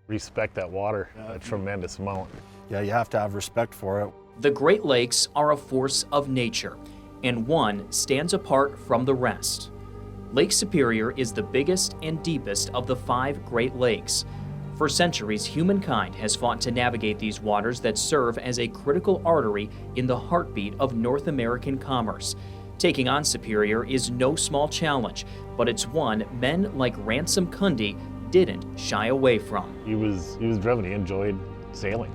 respect that water a tremendous amount. Yeah, you have to have respect for it. The Great Lakes are a force of nature, and one stands apart from the rest. Lake Superior is the biggest and deepest of the 5 Great Lakes. For centuries, humankind has fought to navigate these waters that serve as a critical artery in the heartbeat of North American commerce. Taking on Superior is no small challenge, but it's one men like Ransom Cundy didn't shy away from. He was driven. He enjoyed sailing.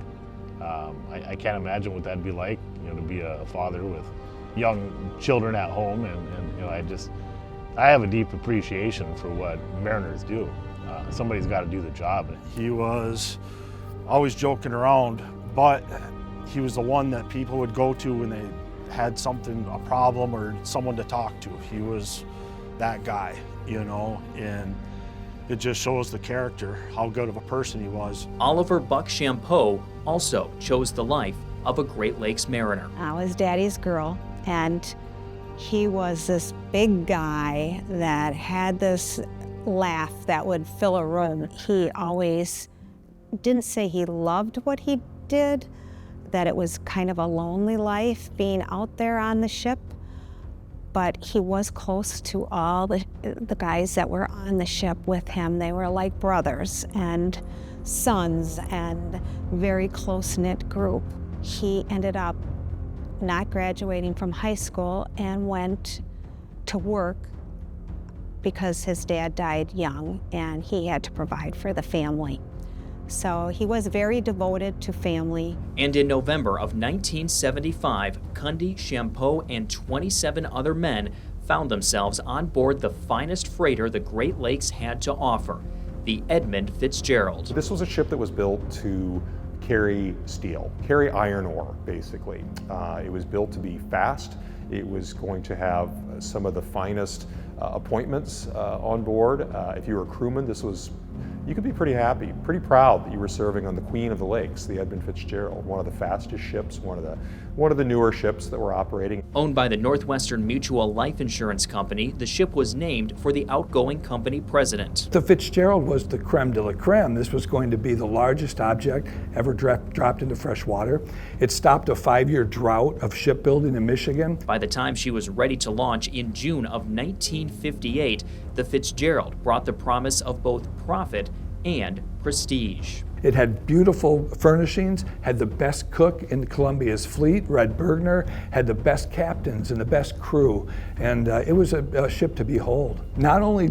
I can't imagine what that'd be like, to be a father with young children at home, and I have a deep appreciation for what mariners do. Somebody's got to do the job. He was always joking around, but he was the one that people would go to when they had something, a problem, or someone to talk to. He was that guy, and it just shows the character, how good of a person he was. Oliver Buck Champeau also chose the life of a Great Lakes mariner. I was Daddy's girl, and he was this big guy that had this laugh that would fill a room. He always didn't say he loved what he did, that it was kind of a lonely life being out there on the ship, but he was close to all the guys that were on the ship with him. They were like brothers and sons and very close-knit group. He ended up not graduating from high school and went to work because his dad died young and he had to provide for the family. So he was very devoted to family. And in November of 1975, Cundy, Champeau, and 27 other men found themselves on board the finest freighter the Great Lakes had to offer, the Edmund Fitzgerald. This was a ship that was built to carry steel, carry iron ore, basically. It was built to be fast. It was going to have some of the finest appointments on board. If you were a crewman, you could be pretty happy, pretty proud that you were serving on the Queen of the Lakes, the Edmund Fitzgerald, one of the fastest ships, one of the newer ships that were operating. Owned by the Northwestern Mutual Life Insurance Company, the ship was named for the outgoing company president. The Fitzgerald was the creme de la creme. This was going to be the largest object ever dropped into fresh water. It stopped a 5-year drought of shipbuilding in Michigan. By the time she was ready to launch in June of 1958, the Fitzgerald brought the promise of both profit and prestige. It had beautiful furnishings, had the best cook in Columbia's fleet, Red Bergner, had the best captains and the best crew, and it was a ship to behold. Not only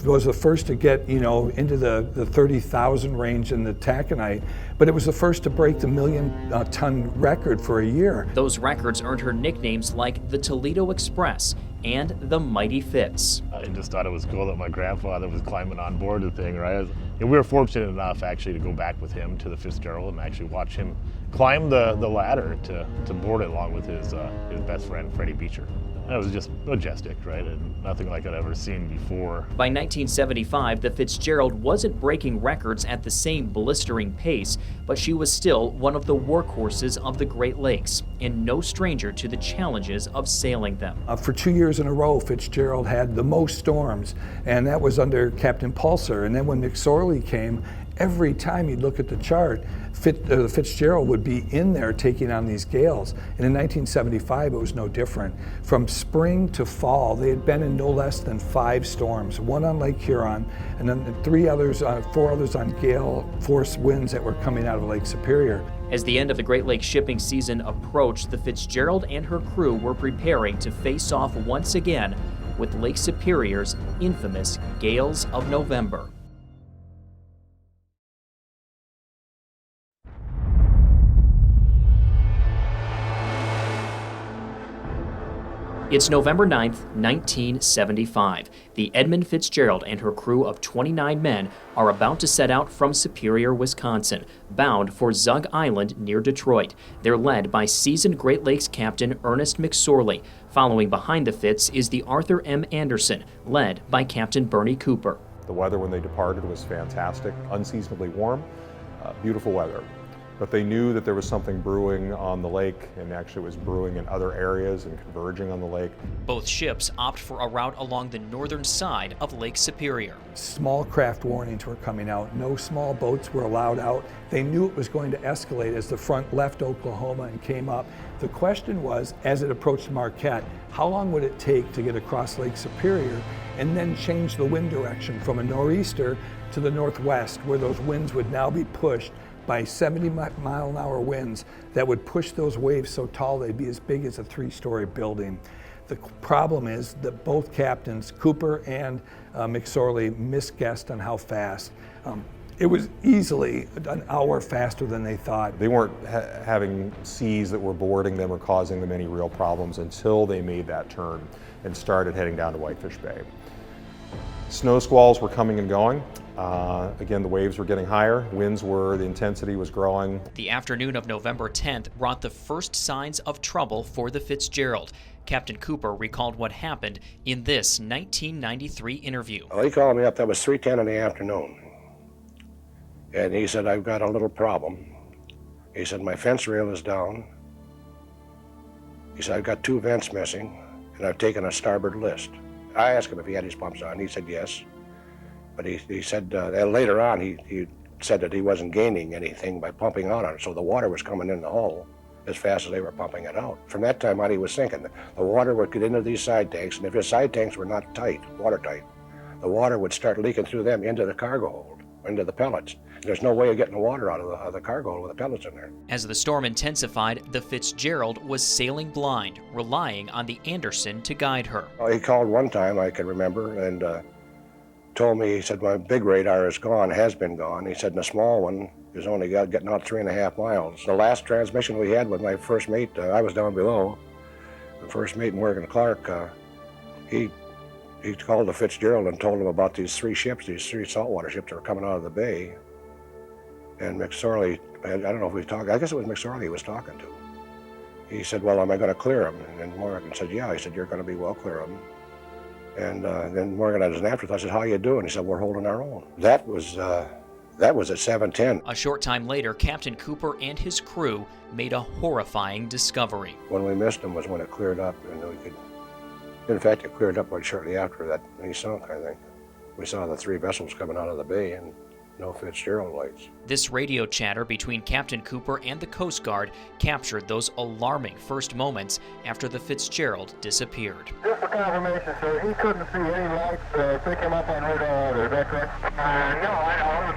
was the first to get into the 30,000 range in the taconite, but it was the first to break the 1 million ton record for a year. Those records earned her nicknames like the Toledo Express and the Mighty Fitz. I just thought it was cool that my grandfather was climbing on board the thing, right? And we were fortunate enough actually to go back with him to the Fitzgerald and actually watch him climb the ladder to board it along with his best friend, Freddie Beecher. And it was just majestic, right? And nothing like I'd ever seen before. By 1975, the Fitzgerald wasn't breaking records at the same blistering pace, but she was still one of the workhorses of the Great Lakes, and no stranger to the challenges of sailing them. For 2 years in a row, Fitzgerald had the most storms, and that was under Captain Pulser. And then when McSorley came, every time you'd look at the chart, the Fitzgerald would be in there taking on these gales. And in 1975, it was no different. From spring to fall, they had been in no less than 5 storms, one on Lake Huron, and then 4 others on gale force winds that were coming out of Lake Superior. As the end of the Great Lakes shipping season approached, the Fitzgerald and her crew were preparing to face off once again with Lake Superior's infamous gales of November. It's November 9th, 1975. The Edmund Fitzgerald and her crew of 29 men are about to set out from Superior, Wisconsin, bound for Zug Island near Detroit. They're led by seasoned Great Lakes Captain Ernest McSorley. Following behind the Fitz is the Arthur M. Anderson, led by Captain Bernie Cooper. The weather when they departed was fantastic, unseasonably warm, beautiful weather. But they knew that there was something brewing on the lake, and actually it was brewing in other areas and converging on the lake. Both ships opt for a route along the northern side of Lake Superior. Small craft warnings were coming out. No small boats were allowed out. They knew it was going to escalate as the front left Oklahoma and came up. The question was, as it approached Marquette, how long would it take to get across Lake Superior and then change the wind direction from a nor'easter to the northwest, where those winds would now be pushed by 70-mile-an-hour winds that would push those waves so tall they'd be as big as a 3-story building. The problem is that both captains, Cooper and McSorley, misguessed on how fast. It was easily an hour faster than they thought. They weren't having seas that were boarding them or causing them any real problems until they made that turn and started heading down to Whitefish Bay. Snow squalls were coming and going. Again, the waves were getting higher, the intensity was growing. The afternoon of November 10th brought the first signs of trouble for the Fitzgerald. Captain Cooper recalled what happened in this 1993 interview. Well, he called me up, that was 3:10 in the afternoon. And he said, I've got a little problem. He said, my fence rail is down. He said, I've got 2 vents missing, and I've taken a starboard list. I asked him if he had his pumps on. He said yes. But he said later on, he said that he wasn't gaining anything by pumping out on it, so the water was coming in the hull as fast as they were pumping it out. From that time on, he was sinking. The water would get into these side tanks, and if his side tanks were not tight, watertight, the water would start leaking through them into the cargo hold, into the pellets. There's no way of getting the water out of the cargo hold with the pellets in there. As the storm intensified, the Fitzgerald was sailing blind, relying on the Anderson to guide her. Well, he called one time, I can remember, and told me, he said, my big radar is gone, has been gone. He said, and the small one is only getting out 3.5 miles. The last transmission we had with my first mate, I was down below. The first mate, Morgan Clark, he called the Fitzgerald and told him about these 3 ships, these 3 saltwater ships that were coming out of the bay. And McSorley, I don't know if we talked, I guess it was McSorley he was talking to. He said, well, am I going to clear them? And Morgan said, yeah. He said, you're going to be well clear of them. And then Morgan, as an afterthought, said, how you doing? He said, we're holding our own. That was at 7:10. A short time later, Captain Cooper and his crew made a horrifying discovery. When we missed him was when it cleared up, and we could, in fact, it cleared up right shortly after that he sunk, I think. We saw the 3 vessels coming out of the bay and no Fitzgerald lights. This radio chatter between Captain Cooper and the Coast Guard captured those alarming first moments after the Fitzgerald disappeared. Just for confirmation, sir, he couldn't see any lights pick him up on radar either, is that correct? No, I don't know.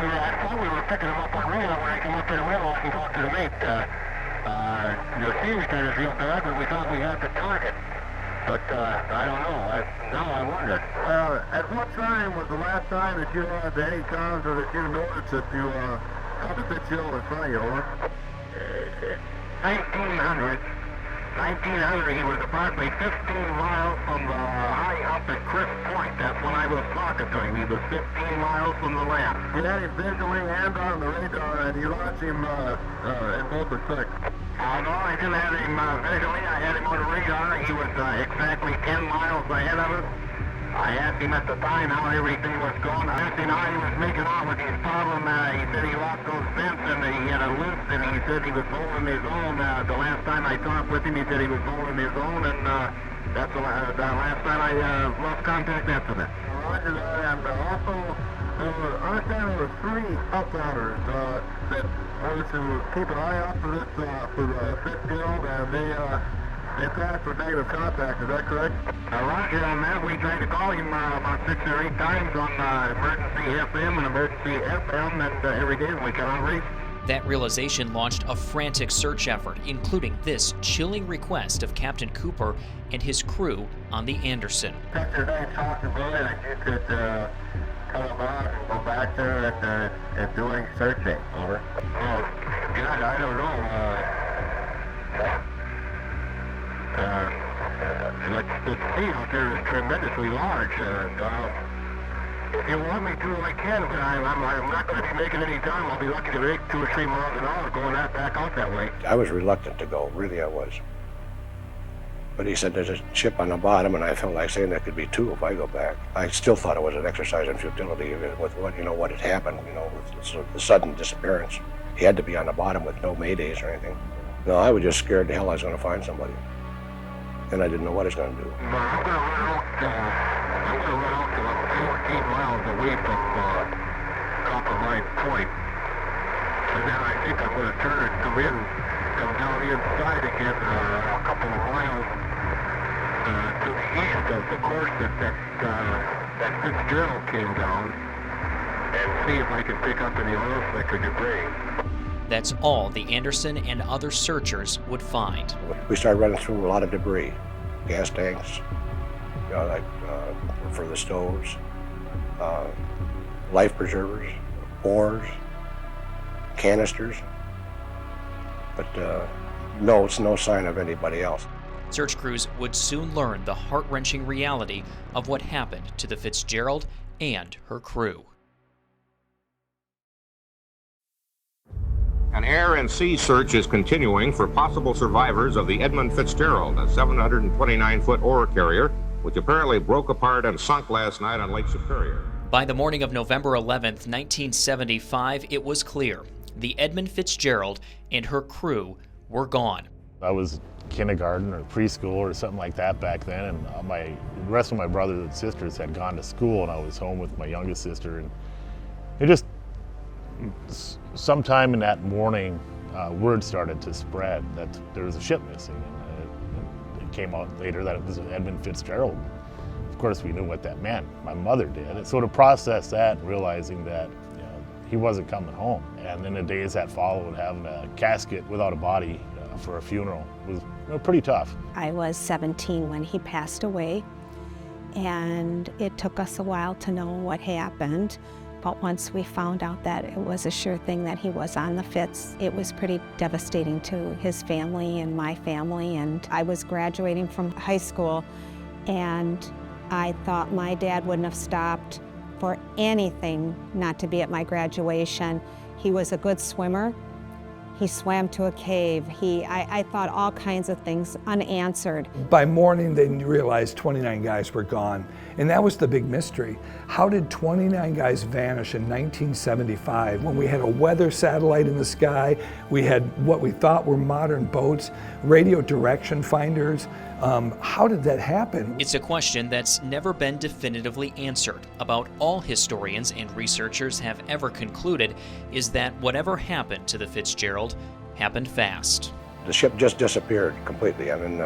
I thought we were picking him up on radar when I came up in the window and talked to the mate. The sea was kind of real bad, but we thought we had the target. But I don't know. Now I wonder. At what time was the last time that you had any times or that you noticed that you had the Fitzgerald in front of you, over? 1900. 1900, he was approximately 15 miles from the high up at Crisp Point. That's when I was talking to him. He was 15 miles from the land. You had him visually and on the radar, and you lost him in both respects. No, I didn't have him visually. I had him on the radar. He was exactly 10 miles ahead of us. I asked him at the time how everything was going. I asked him how he was making out with his problem. He said he lost those vents and he had a loose, and he said he was holding his own. The last time I talked with him, he said he was holding his own, and that's the last time I lost contact after that. Roger that, and also, I understand there were 3 outbounders that were to keep an eye out for this, for Fitzgerald, and they passed for negative contact, is that correct? Roger on that. We tried to call him about 6 or 8 times on emergency FM and emergency FM that every day we cannot reach. That realization launched a frantic search effort, including this chilling request of Captain Cooper and his crew on the Anderson. Yesterday, possibly, that you could come about and go back there and doing searching. Over. Oh, God, I don't know. The sea out there is tremendously large. If you want me to, I can, but I'm not going to be making any time. I'll be lucky to make 2 or 3 miles an hour going back out that way. I was reluctant to go, really I was. But he said there's a ship on the bottom, and I felt like saying there could be 2 if I go back. I still thought it was an exercise in futility with what had happened, with the sudden disappearance. He had to be on the bottom with no maydays or anything. No, I was just scared the hell I was going to find somebody. And I didn't know what I was going to do. I'm going to run out to about 14 miles away from Coppermine Point. And then I think I'm going to turn and come down inside again a couple of miles to the east of the course that Fitzgerald came down, and see if I can pick up any oil slick or debris. That's all the Anderson and other searchers would find. We started running through a lot of debris, gas tanks, like for the stoves, life preservers, oars, canisters, but no sign of anybody else. Search crews would soon learn the heart-wrenching reality of what happened to the Fitzgerald and her crew. An air and sea search is continuing for possible survivors of the Edmund Fitzgerald, a 729-foot ore carrier, which apparently broke apart and sunk last night on Lake Superior. By the morning of November 11th, 1975, it was clear. The Edmund Fitzgerald and her crew were gone. I was kindergarten or preschool or something like that back then, and the rest of my brothers and sisters had gone to school, and I was home with my youngest sister, and it just, sometime in that morning, word started to spread that there was a ship missing, and it came out later that it was Edmund Fitzgerald. Of course, we knew what that meant. My mother did. And so to process that and realizing that he wasn't coming home, and then the days that followed, having a casket without a body for a funeral was pretty tough. I was 17 when he passed away, and it took us a while to know what happened. But once we found out that it was a sure thing that he was on the Fitz, it was pretty devastating to his family and my family. And I was graduating from high school, and I thought my dad wouldn't have stopped for anything not to be at my graduation. He was a good swimmer. He swam to a cave. I thought all kinds of things unanswered. By morning, they realized 29 guys were gone, and that was the big mystery. How did 29 guys vanish in 1975 when we had a weather satellite in the sky, we had what we thought were modern boats, radio direction finders? How did that happen? It's a question that's never been definitively answered. About all historians and researchers have ever concluded is that whatever happened to the Fitzgerald happened fast. The ship just disappeared completely. I mean,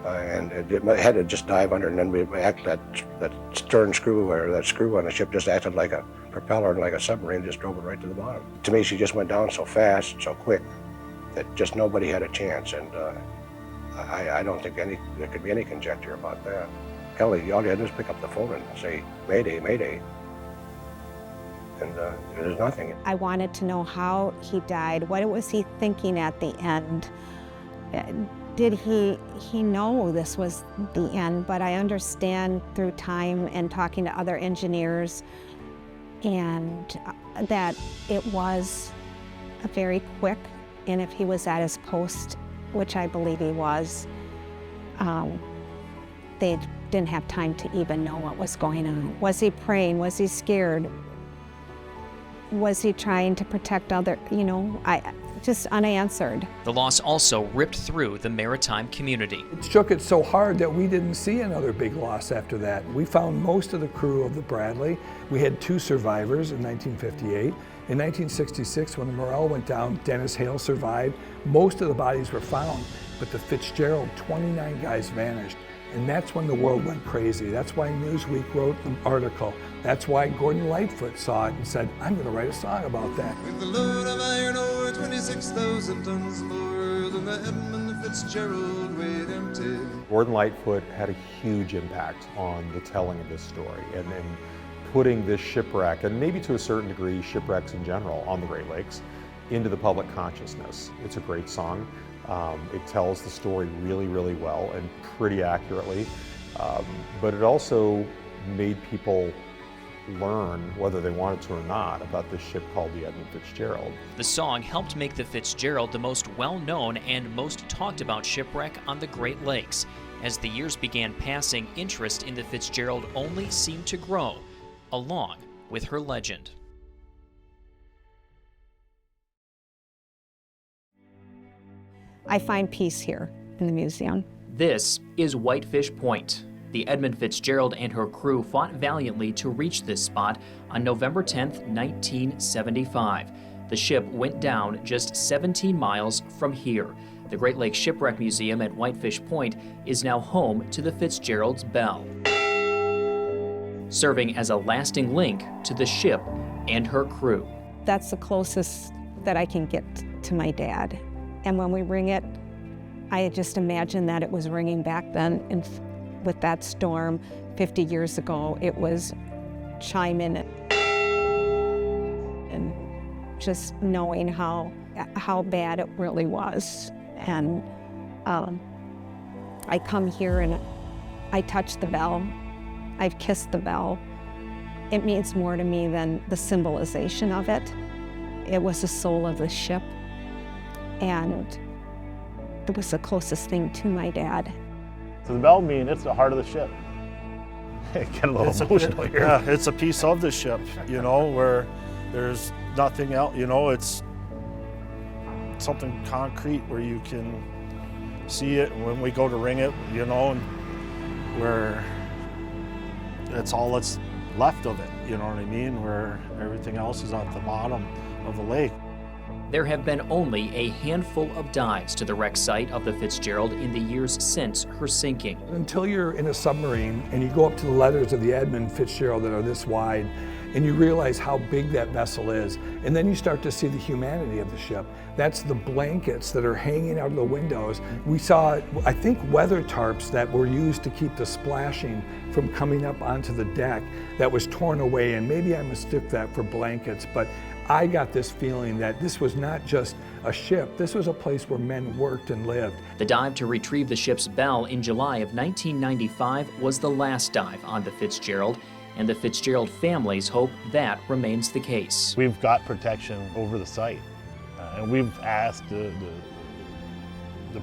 and it had to just dive under, and then that stern screw, or that screw on the ship, just acted like a propeller and like a submarine, just drove it right to the bottom. To me, she just went down so fast, so quick, that just nobody had a chance. And I don't think there could be any conjecture about that. Hell, all you had to do is pick up the phone and say, Mayday, Mayday. And there's nothing. I wanted to know how he died. What was he thinking at the end? Did he know this was the end? But I understand through time and talking to other engineers and that it was a very quick, and if he was at his post, which I believe he was, they didn't have time to even know what was going on. Was he praying? Was he scared? Was he trying to protect other, just unanswered. The loss also ripped through the maritime community. It shook it so hard that we didn't see another big loss after that. We found most of the crew of the Bradley. We had 2 survivors in 1958. In 1966, when the Morel went down, Dennis Hale survived. Most of the bodies were found, but the Fitzgerald, 29 guys vanished. And that's when the world went crazy. That's why Newsweek wrote the article. That's why Gordon Lightfoot saw it and said, I'm going to write a song about that. With the load of iron ore, 26,000 tons more than the Edmund Fitzgerald weighed empty. Gordon Lightfoot had a huge impact on the telling of this story and putting this shipwreck, and maybe to a certain degree shipwrecks in general on the Great Lakes, into the public consciousness. It's a great song. It tells the story really, really well and pretty accurately, but it also made people learn, whether they wanted to or not, about this ship called the Edmund Fitzgerald. The song helped make the Fitzgerald the most well-known and most talked about shipwreck on the Great Lakes. As the years began passing, interest in the Fitzgerald only seemed to grow, along with her legend. I find peace here in the museum. This is Whitefish Point. The Edmund Fitzgerald and her crew fought valiantly to reach this spot on November 10, 1975. The ship went down just 17 miles from here. The Great Lakes Shipwreck Museum at Whitefish Point is now home to the Fitzgerald's bell, serving as a lasting link to the ship and her crew. That's the closest that I can get to my dad. And when we ring it, I just imagine that it was ringing back then, and with that storm 50 years ago, it was chiming and just knowing how bad it really was. And I come here and I touch the bell. I've kissed the bell. It means more to me than the symbolization of it. It was the soul of the ship, and it was the closest thing to my dad. So the bell it's the heart of the ship. Get a little emotional here. Yeah, it's a piece of the ship, you know, where there's nothing else, you know, it's something concrete where you can see it, and when we go to ring it, you know, and where it's all that's left of it, you know what I mean, where everything else is at the bottom of the lake. There have been only a handful of dives to the wreck site of the Fitzgerald in the years since her sinking. Until you're in a submarine and you go up to the letters of the Edmund Fitzgerald that are this wide, and you realize how big that vessel is, and then you start to see the humanity of the ship. That's the blankets that are hanging out of the windows. We saw, I think, weather tarps that were used to keep the splashing from coming up onto the deck that was torn away, and maybe I mistook that for blankets, but I got this feeling that this was not just a ship, this was a place where men worked and lived. The dive to retrieve the ship's bell in July of 1995 was the last dive on the Fitzgerald, and the Fitzgerald families hope that remains the case. We've got protection over the site, and we've asked the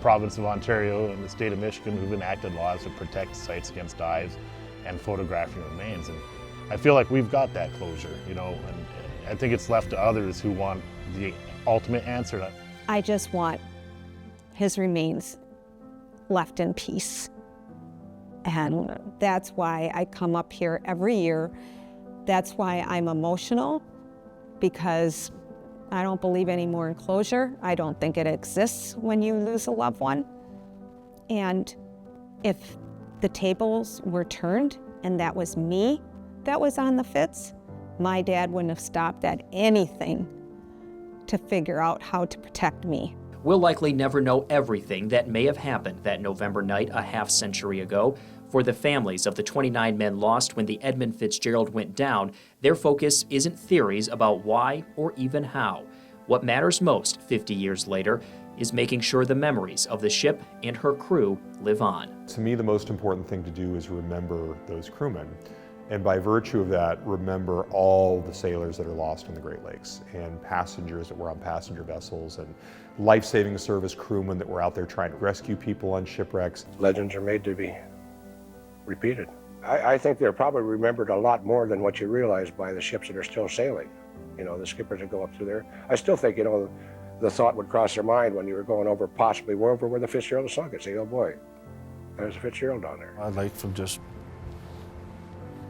province of Ontario and the state of Michigan, who've enacted laws to protect sites against dives and photographing remains. And I feel like we've got that closure, you know, and I think it's left to others who want the ultimate answer. I just want his remains left in peace. And that's why I come up here every year. That's why I'm emotional, because I don't believe anymore in closure. I don't think it exists when you lose a loved one. And if the tables were turned and that was me that was on the Fitz, my dad wouldn't have stopped at anything to figure out how to protect me. We'll likely never know everything that may have happened that November night a half-century ago. For the families of the 29 men lost when the Edmund Fitzgerald went down, their focus isn't theories about why or even how. What matters most 50 years later is making sure the memories of the ship and her crew live on. To me, the most important thing to do is remember those crewmen. And by virtue of that, remember all the sailors that are lost in the Great Lakes, and passengers that were on passenger vessels, and life-saving service crewmen that were out there trying to rescue people on shipwrecks. Legends are made to be repeated. I think they're probably remembered a lot more than what you realize by the ships that are still sailing. You know, the skippers that go up through there. I still think, you know, the thought would cross their mind when you were going over, possibly over where the Fitzgerald sunk it. Say, oh boy, there's a Fitzgerald down there. I'd like to just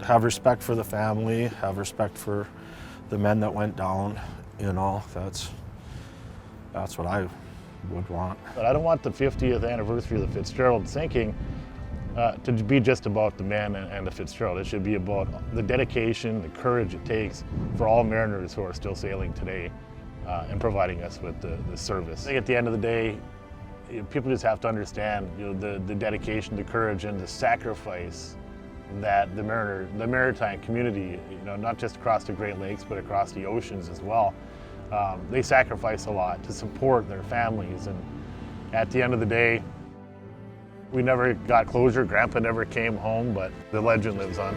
have respect for the family, have respect for the men that went down, you know, that's what I would want. But I don't want the 50th anniversary of the Fitzgerald sinking to be just about the men and the Fitzgerald. It should be about the dedication, the courage it takes for all mariners who are still sailing today and providing us with the service. I think at the end of the day, people just have to understand, you know, the dedication, the courage, and the sacrifice that the maritime community, you know, not just across the Great Lakes, but across the oceans as well, they sacrifice a lot to support their families. And at the end of the day, we never got closure. Grandpa never came home, but the legend lives on.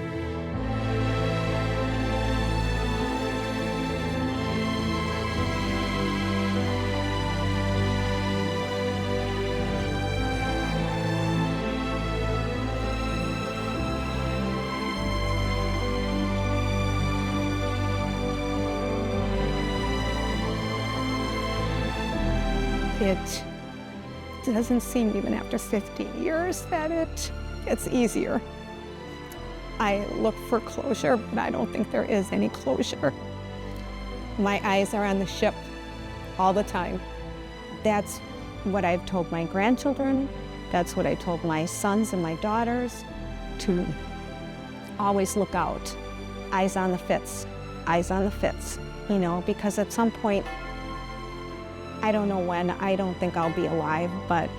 doesn't seem, even after 50 years, that it gets easier. I look for closure, but I don't think there is any closure. My eyes are on the ship all the time. That's what I've told my grandchildren. That's what I told my sons and my daughters, to always look out. Eyes on the Fitz, eyes on the Fitz, you know, because at some point, I don't know when, I don't think I'll be alive, but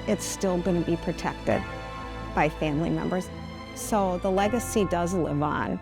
it's still going to be protected by family members. So the legacy does live on.